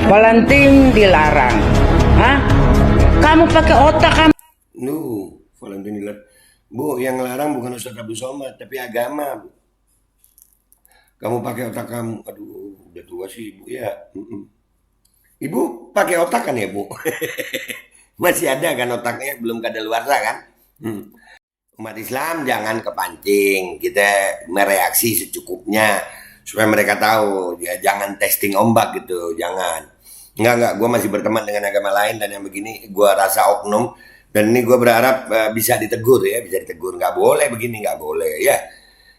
Valentine dilarang. Hah? Kamu pakai otak kamu. Valentine dilarang. Bu, yang larang bukan Ustadz Abdul Somad, tapi agama, Bu. Kamu pakai otak kamu. Aduh, udah tua sih, Ibu ya. Ibu pakai otak kan ya, Bu? Masih ada kan otaknya, belum kadaluarsa kan? Umat Islam jangan kepancing, kita mereaksi secukupnya supaya mereka tahu, ya jangan testing ombak gitu, jangan. Enggak, gue masih berteman dengan agama lain dan yang begini gue rasa oknum dan ini gue berharap bisa ditegur ya, bisa ditegur. Nggak boleh begini, nggak boleh ya.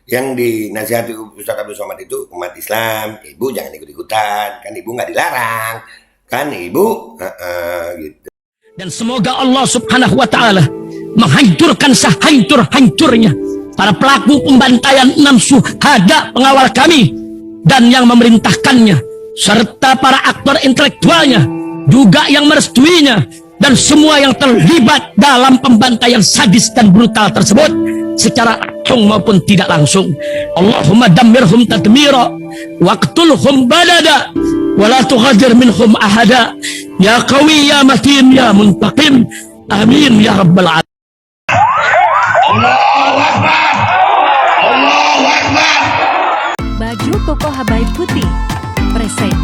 Yang dinasihati Ustadz Abdul Somad itu umat Islam, ibu jangan ikut-ikutan, kan ibu nggak dilarang, kan ibu, gitu. Dan semoga Allah subhanahu wa ta'ala menghancurkan sehancur-hancurnya para pelaku pembantaian 6 syuhada pengawal kami dan yang memerintahkannya, serta para aktor intelektualnya juga yang merestuinya, dan semua yang terlibat dalam pembantaian sadis dan brutal tersebut secara langsung maupun tidak langsung. Allahumma dammirhum tadmira waqtulhum balada wala tughadir minhum ahada ya qawi ya matin ya muntaqim amin ya rabbal alamin. Allahu Akbar, Allahu Akbar. Baju koko Habaib putih present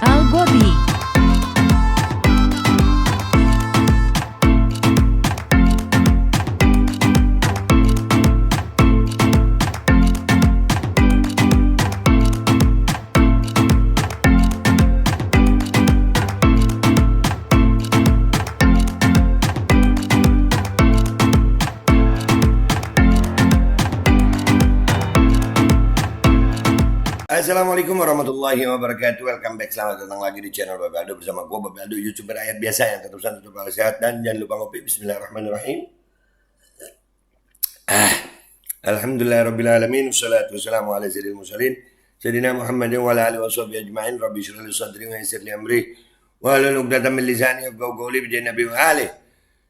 Al Gobi. Assalamualaikum warahmatullahi wabarakatuh. Welcome back, selamat datang lagi di channel Bapak Aldo bersama gue Bapak Aldo, YouTuber rakyat biasa yang terusan tutup akal sehat dan jangan lupa ngopi. Bismillahirrahmanirrahim. Alhamdulillahirrabbilalamin. Wassalatu wassalamu ala sayyidil mursalin Sayyidina Muhammadin wa ala alihi washabihi ajma'in. Rabbi shrah li sadri wa yassir li amri wahlul 'uqdatam min lisani yafqahu qawli bi nabi wa alihi.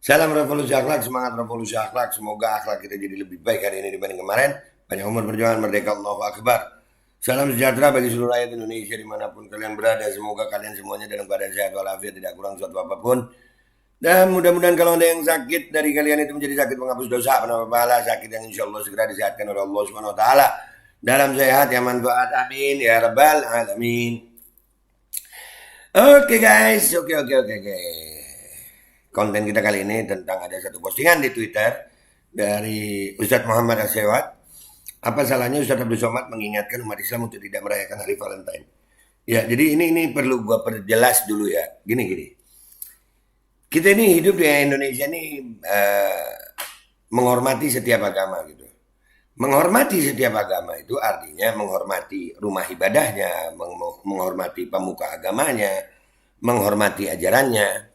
Salam revolusi akhlak, semangat revolusi akhlak. Semoga akhlak kita jadi lebih baik hari ini dibanding kemarin. Panjang umur perjuangan merdeka, Allahu Akbar. Salam sejahtera bagi seluruh rakyat Indonesia dimanapun kalian berada. Semoga kalian semuanya dalam keadaan sehat walafiat, tidak kurang suatu apapun. Dan mudah-mudahan kalau ada yang sakit dari kalian itu menjadi sakit menghapus dosa, penambah pahala, sakit yang insya Allah segera disehatkan oleh Allah Subhanahu Wa Taala. Dalam sehat yang manfaat, amin ya rabbal alamin. Oke guys, oke. Konten kita kali ini tentang ada satu postingan di Twitter dari Ustadz Muhammad As-Sewat. Apa salahnya Ustadz Abdul Somad mengingatkan umat Islam untuk tidak merayakan hari Valentine? Ya, jadi ini perlu gua perjelas dulu ya. Gini. Kita ini hidup di Indonesia ini menghormati setiap agama gitu. Menghormati setiap agama itu artinya menghormati rumah ibadahnya, menghormati pemuka agamanya, menghormati ajarannya.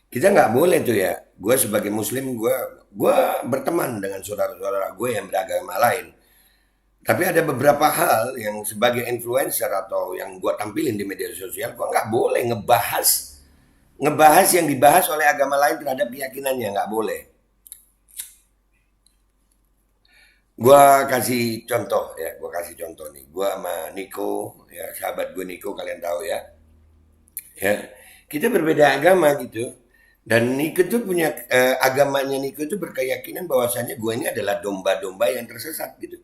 Kita nggak boleh tuh ya. Gue sebagai Muslim, gue berteman dengan saudara-saudara gue yang beragama lain. Tapi ada beberapa hal yang sebagai influencer atau yang gue tampilin di media sosial, gue nggak boleh ngebahas yang dibahas oleh agama lain terhadap keyakinannya, nggak boleh. Gue kasih contoh nih, gue sama Niko, ya sahabat gue Niko, kalian tahu ya. Ya, kita berbeda agama gitu. Dan Niko tuh punya agamanya, Niko tuh berkeyakinan bahwasannya gue ini adalah domba-domba yang tersesat gitu.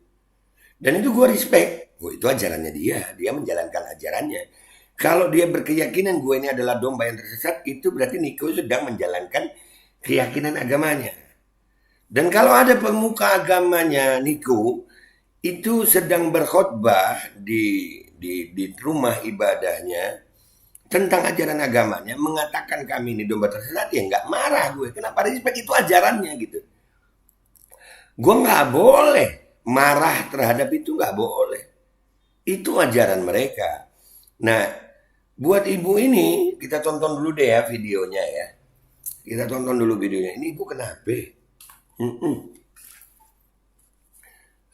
Dan itu gue respect. Itu ajarannya dia menjalankan ajarannya. Kalau dia berkeyakinan gue ini adalah domba yang tersesat, itu berarti Niko sedang menjalankan keyakinan agamanya. Dan kalau ada pemuka agamanya Niko itu sedang berkhotbah di rumah ibadahnya tentang ajaran agamanya, mengatakan kami ini domba tersesat, ya nggak marah gue. Kenapa respect? Itu ajarannya gitu. Gue nggak boleh marah terhadap itu, nggak boleh. Itu ajaran mereka. Nah, buat ibu ini kita tonton dulu deh ya videonya ya. Kita tonton dulu videonya. Ini ibu kenapa?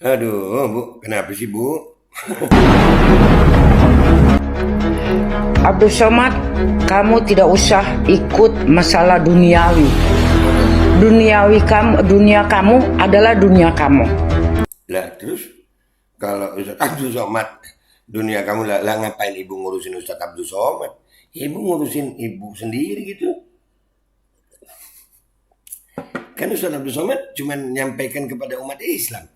Aduh, Bu, kenapa sih Bu? Abdul Somad, kamu tidak usah ikut masalah duniawi. Dunia kamu adalah dunia kamu. Lah terus kalau Ustadz Abdul Somad dunia kamu lah ngapain ibu ngurusin Ustadz Abdul Somad? Ibu ngurusin ibu sendiri gitu. Kan Ustadz Abdul Somad cuma nyampaikan kepada umat Islam.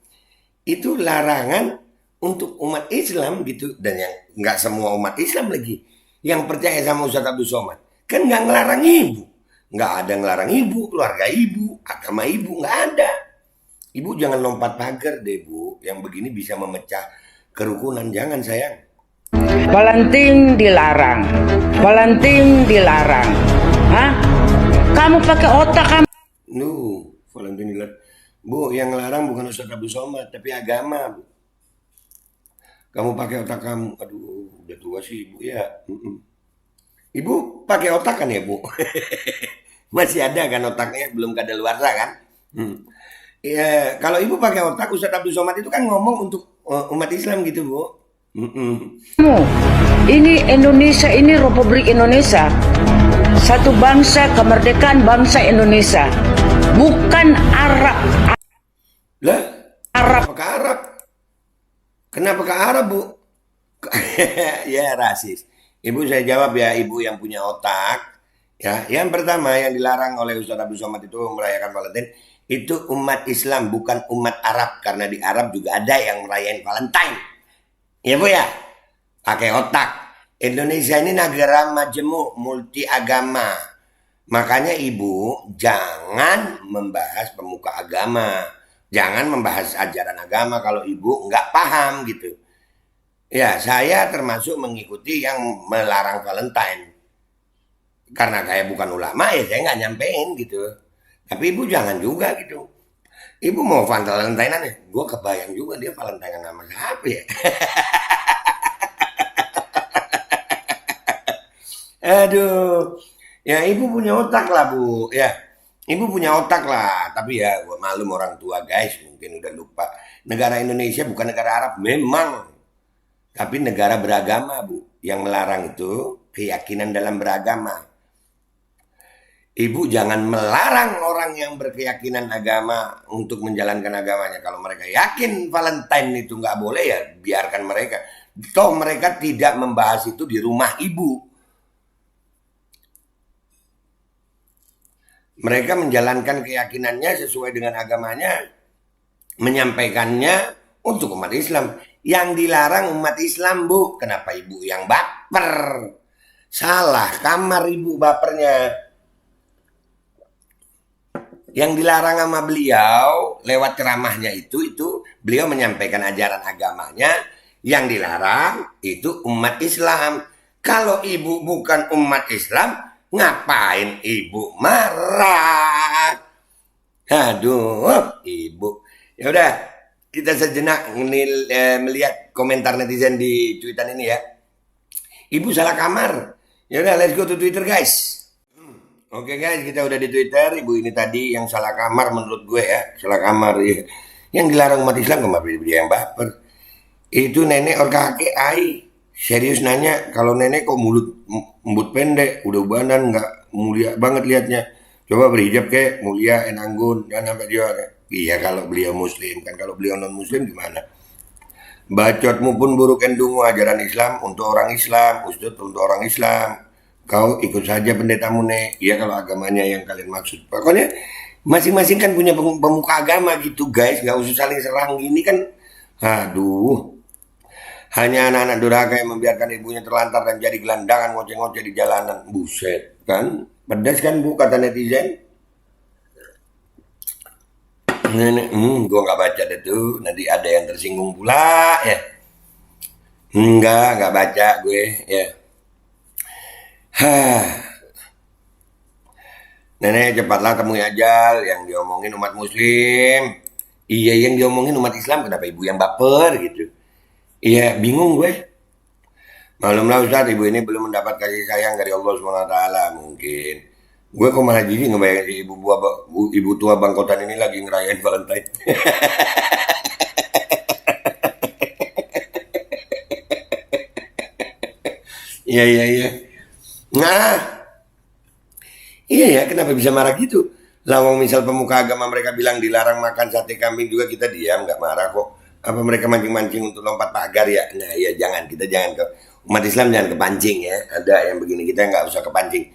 Itu larangan untuk umat Islam gitu. Dan yang nggak semua umat Islam lagi yang percaya sama Ustadz Abdul Somad. Kan nggak ngelarang ibu. Nggak ada ngelarang ibu, keluarga ibu, agama ibu, nggak ada. Ibu jangan lompat pagar deh Bu. Yang begini bisa memecah kerukunan. Jangan sayang. Valentin dilarang. Valentin dilarang. Hah? Kamu pakai otak kamu. Valentin dilarang. Bu, yang larang bukan Ustadz Abdul Somad, tapi agama, Bu. Kamu pakai otak kamu. Aduh, udah tua sih, Bu ya. Ibu pakai otak kan ya, Bu? Masih ada kan otaknya, belum kadaluarsa kan? Ya, kalau ibu pakai otak, Ustadz Abdul Somad itu kan ngomong untuk umat Islam gitu, Bu. Ini Indonesia, ini Republik Indonesia. Satu bangsa, kemerdekaan bangsa Indonesia. Bukan Arab. Lah, Arab ke Arab. Kenapa ke Arab, Bu? Ya, rasis. Ibu saya jawab ya, ibu yang punya otak. Ya, yang pertama yang dilarang oleh Ustadz Abdul Somad itu merayakan Valentine itu umat Islam, bukan umat Arab. Karena di Arab juga ada yang merayakan Valentine. Ya Bu ya, pakai otak. Indonesia ini negara majemuk, multi agama. Makanya ibu jangan membahas pemuka agama. Jangan membahas ajaran agama kalau ibu nggak paham gitu. Ya, saya termasuk mengikuti yang melarang Valentine. Karena kayak bukan ulama ya saya nggak nyampein gitu. Tapi ibu jangan juga gitu. Ibu mau Valentine-an ya? Gue kebayang juga dia Valentine sama siapa ya? Aduh. Ya ibu punya otak lah Bu. Ya, ibu punya otak lah. Tapi ya gue malum orang tua guys. Mungkin udah lupa. Negara Indonesia bukan negara Arab. Memang. Tapi negara beragama Bu. Yang melarang itu keyakinan dalam beragama. Ibu jangan melarang orang yang berkeyakinan agama untuk menjalankan agamanya. Kalau mereka yakin Valentine itu nggak boleh ya biarkan mereka. Toh mereka tidak membahas itu di rumah ibu. Mereka menjalankan keyakinannya sesuai dengan agamanya. Menyampaikannya untuk umat Islam. Yang dilarang umat Islam Bu. Kenapa ibu yang baper? Salah kamar ibu bapernya. Yang dilarang sama beliau lewat ceramahnya itu beliau menyampaikan ajaran agamanya. Yang dilarang itu umat Islam. Kalau ibu bukan umat Islam, ngapain ibu marah? Aduh, ibu. Ya udah, kita sejenak melihat komentar netizen di tweetan ini ya. Ibu salah kamar. Ya udah, let's go to Twitter guys. Oke guys, kita udah di Twitter. Ibu ini tadi yang salah kamar menurut gue ya. Salah kamar ya. Yang dilarang umat Islam kenapa dia yang baper? Itu nenek or kakek ai. Serius nanya, kalau nenek kok mulut pendek, udah ubanan nggak mulia banget liatnya. Coba berhijab kek, mulia enanggun, jangan sampai dia. Iya kalau beliau muslim, kan kalau beliau non muslim gimana? Bacotmu pun buruk endungu ajaran Islam untuk orang Islam, ustadz untuk orang Islam. Kau ikut saja pendetamu nek. Iya kalau agamanya yang kalian maksud. Pokoknya masing-masing kan punya pemuka agama gitu guys. Gak usah saling serang gini kan. Aduh. Hanya anak-anak durhaka yang membiarkan ibunya terlantar dan jadi gelandangan ngoceh-ngoceh di jalanan. Buset kan. Pedas kan Bu kata netizen. Nenek, gue gak baca deh tuh. Nanti ada yang tersinggung pula ya. Enggak baca gue ya. Nenek cepatlah temui ajal yang diomongin umat muslim. Iya yang diomongin umat Islam kenapa ibu yang baper gitu. Iya bingung gue. Maklumlah Ustaz ibu ini belum mendapat kasih sayang dari Allah SWT mungkin. Gue kok malah jadi ngebayangin ibu tua bangkotan ini lagi ngerayain Valentine. Iya. Nah, iya ya, kenapa bisa marah gitu? Lawang misal pemuka agama mereka bilang dilarang makan sate kambing juga kita diam, nggak marah kok. Apa mereka mancing-mancing untuk lompat pagar ya? Nah ya jangan, kita jangan ke umat Islam jangan kepancing ya. Ada yang begini, kita nggak usah kepancing.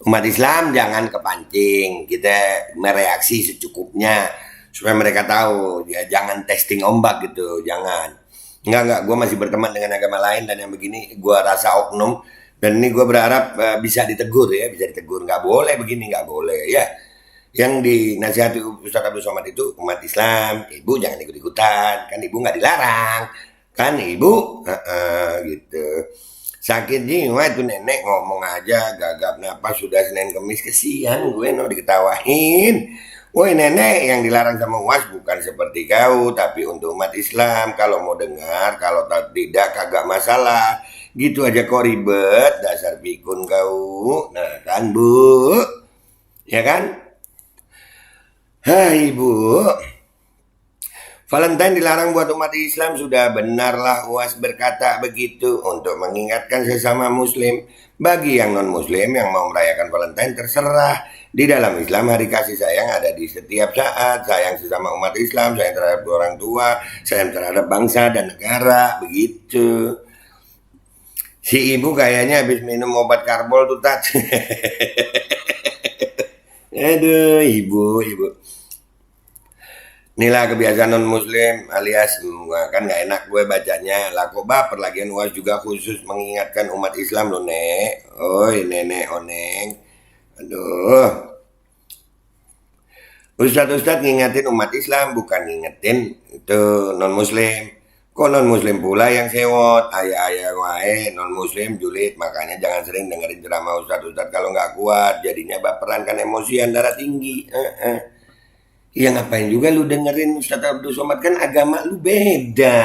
Umat Islam jangan kepancing, kita mereaksi secukupnya supaya mereka tahu ya, jangan testing ombak gitu, jangan. Enggak, gue masih berteman dengan agama lain dan yang begini gue rasa oknum dan ini gue berharap bisa ditegur ya, bisa ditegur. Nggak boleh begini, nggak boleh ya. Yang dinasihati Ustaz Abdul Somad itu umat Islam, ibu jangan ikut-ikutan, kan ibu nggak dilarang, kan ibu, gitu. Sakit jiwa itu nenek ngomong aja gagap napas sudah Senin Kemis, kesian gue no diketawain. Woi nenek, yang dilarang sama UAS bukan seperti kau, tapi untuk umat Islam. Kalau mau dengar, kalau tidak kagak masalah. Gitu aja kok ribet, dasar pikun kau. Nah kan bu, ya kan? Hai ibu, Valentine dilarang buat umat Islam, sudah benarlah UAS berkata begitu untuk mengingatkan sesama muslim. Bagi yang non muslim yang mau merayakan Valentine terserah. Di dalam Islam hari kasih sayang ada di setiap saat. Sayang sesama umat Islam, sayang terhadap orang tua, sayang terhadap bangsa dan negara, begitu. Si ibu kayaknya habis minum obat karbol tuh tat. Aduh ibu. Inilah kebiasaan non muslim alias kan nggak enak gue bacanya. Lah kok baper lagian UAS juga khusus mengingatkan umat Islam loh nek. Oi nenek oneng. Aduh. Ustadz ngingetin umat Islam bukan ngingetin itu non muslim. Kok non muslim pula yang sewot. Ayah wae non muslim julid. Makanya jangan sering dengerin ceramah ustadz kalau nggak kuat. Jadinya baperan kan emosian darah tinggi. Ya ngapain juga lu dengerin Ustaz Abdul Somad, kan agama lu beda.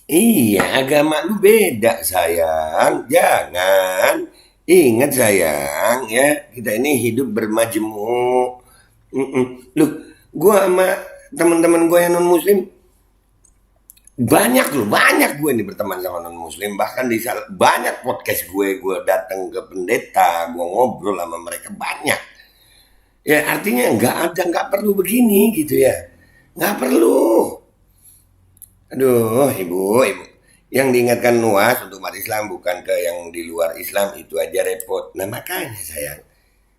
Iya agama lu beda sayang. Jangan. Ingat sayang ya, kita ini hidup bermajemuk. Lu, gua sama teman-teman gue yang non muslim banyak gue nih berteman sama non muslim, bahkan di banyak podcast gue datang ke pendeta, gue ngobrol sama mereka banyak. Ya artinya nggak perlu begini gitu ya, nggak perlu. Aduh ibu, yang diingatkan UAS untuk umat Islam bukan ke yang di luar Islam, itu aja repot. Nah makanya sayang,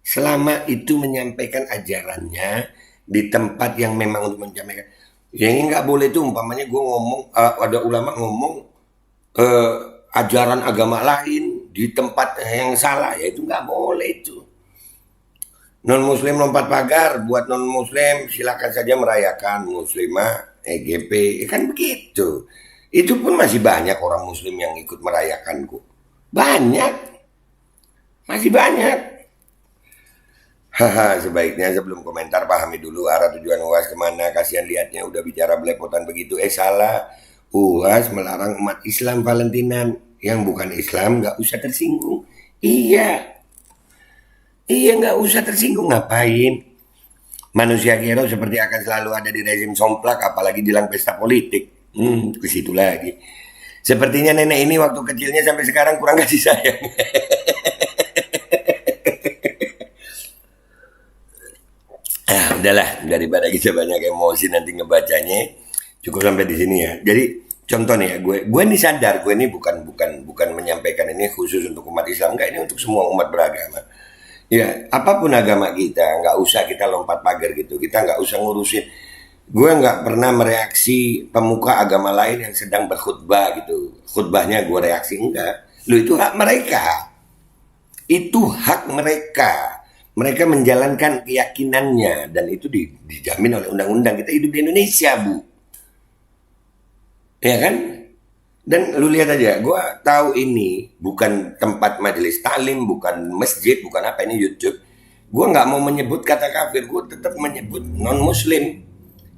selama itu menyampaikan ajarannya di tempat yang memang untuk menyampaikan, yang nggak boleh tuh umpamanya gue ngomong, ada ulama ngomong ajaran agama lain di tempat yang salah, ya itu nggak boleh itu. Non muslim lompat pagar, buat non muslim silakan saja merayakan, muslimah EGP, kan begitu. Itu pun masih banyak orang muslim yang ikut merayakan kok. Banyak. Masih banyak. Haha, sebaiknya sebelum komentar pahami dulu arah tujuan UAS kemana. Kasihan lihatnya udah bicara belepotan begitu. Salah. UAS melarang umat Islam Valentinan. Yang bukan Islam gak usah tersinggung. Iya nggak usah tersinggung, ngapain? Manusia kero seperti akan selalu ada di rezim somplak, apalagi jelang pesta politik. Ke situ lagi. Sepertinya nenek ini waktu kecilnya sampai sekarang kurang kasih sayang. Udahlah, daripada kita banyak emosi nanti ngebacanya, cukup sampai di sini ya. Jadi contoh nih ya, gue ini sadar, gue ini bukan menyampaikan ini khusus untuk umat Islam, enggak, ini untuk semua umat beragama. Ya, apapun agama kita, nggak usah kita lompat pagar gitu. Kita nggak usah ngurusin. Gue nggak pernah mereaksi pemuka agama lain yang sedang berkhutbah gitu. Khutbahnya gue reaksi, enggak. Itu hak mereka. Itu hak mereka. Mereka menjalankan keyakinannya. Dan itu dijamin oleh undang-undang. Kita hidup di Indonesia, Bu. Ya kan? Dan lu lihat aja, gue tahu ini bukan tempat majelis taklim, bukan masjid, bukan apa, ini YouTube. Gue nggak mau menyebut kata kafir, gue tetap menyebut non muslim.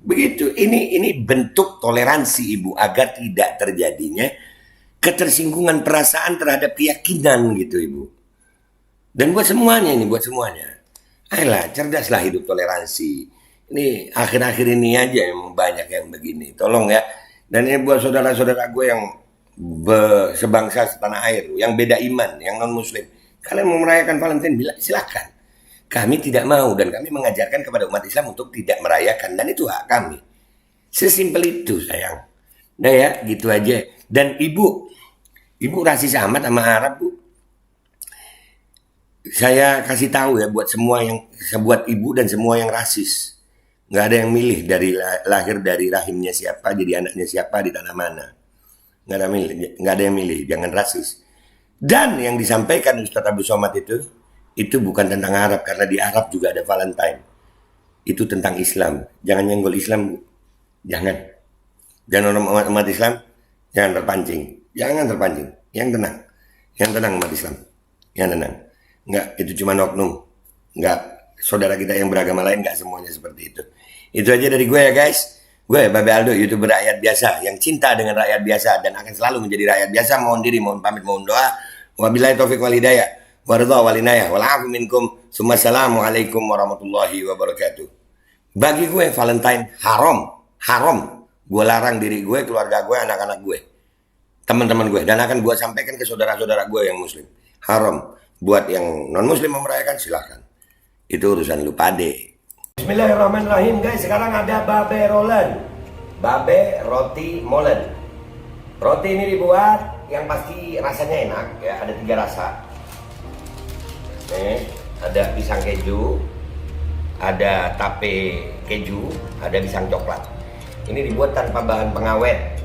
Begitu, ini bentuk toleransi ibu agar tidak terjadinya ketersinggungan perasaan terhadap keyakinan gitu ibu. Dan buat semuanya. Ayolah, cerdaslah hidup toleransi. Ini akhir-akhir ini aja yang banyak yang begini. Tolong ya. Dan ini buat saudara-saudara gue yang sebangsa setanah air, yang beda iman, yang non muslim. Kalian mau merayakan Valentine, silakan. Kami tidak mau dan kami mengajarkan kepada umat Islam untuk tidak merayakan, dan itu hak kami. Sesimpel itu sayang. Nah ya, gitu aja. Dan ibu rasis amat sama Arab, Bu. Saya kasih tahu ya buat semua buat ibu dan semua yang rasis. Nggak ada yang milih dari lahir dari rahimnya siapa, jadi anaknya siapa, di tanah mana. Nggak ada yang milih, jangan rasis. Dan yang disampaikan Ustadz Abu Somad itu bukan tentang Arab, karena di Arab juga ada Valentine. Itu tentang Islam. Jangan nyenggol Islam, Bu. Jangan umat Islam, jangan terpancing. Yang tenang umat Islam, yang tenang. Enggak, itu cuma oknum. Enggak, saudara kita yang beragama lain enggak semuanya seperti itu. Itu aja dari gue ya guys. Gue Babe Aldo, YouTuber rakyat biasa yang cinta dengan rakyat biasa dan akan selalu menjadi rakyat biasa. Mohon diri, mohon pamit, mohon doa. Wabillahi taufiq wal hidayah. Waridha wal inayah. Wal minkum. Assalamualaikum warahmatullahi wabarakatuh. Bagi gue Valentine haram. Gue larang diri gue, keluarga gue, anak-anak gue, teman-teman gue, dan akan gue sampaikan ke saudara-saudara gue yang muslim. Haram. Buat yang non-muslim merayakan silahkan. Itu urusan lu pade. Bismillahirrahmanirrahim guys. Sekarang ada Babe Rolen. Babe roti molen. Roti ini dibuat yang pasti rasanya enak ya. Ada 3 rasa. Nih, ada pisang keju, ada tape keju, ada pisang coklat. Ini dibuat tanpa bahan pengawet.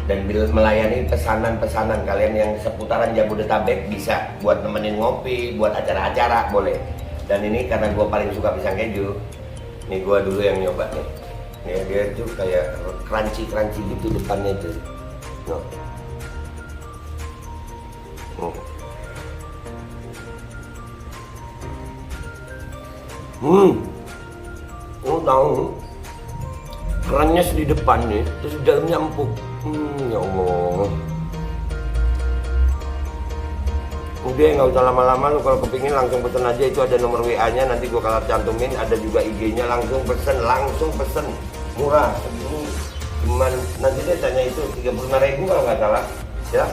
Dan melayani pesanan-pesanan kalian yang seputaran Jabodetabek bisa buat nemenin ngopi, buat acara-acara boleh. Dan ini karena gue paling suka pisang keju, ini gue dulu yang nyoba nih. Nih dia tuh kayak crunchy gitu depannya itu. Tahu kerennya di depan nih, terus di dalamnya empuk. Ya Allah. Udah nggak usah lama-lama, lu kalau kepingin langsung pesen aja, itu ada nomor WA-nya, nanti gua kalau cantumin, ada juga IG-nya, langsung pesen, murah. Segini cuman nanti dia tanya itu 35.000 kalau nggak salah, ya.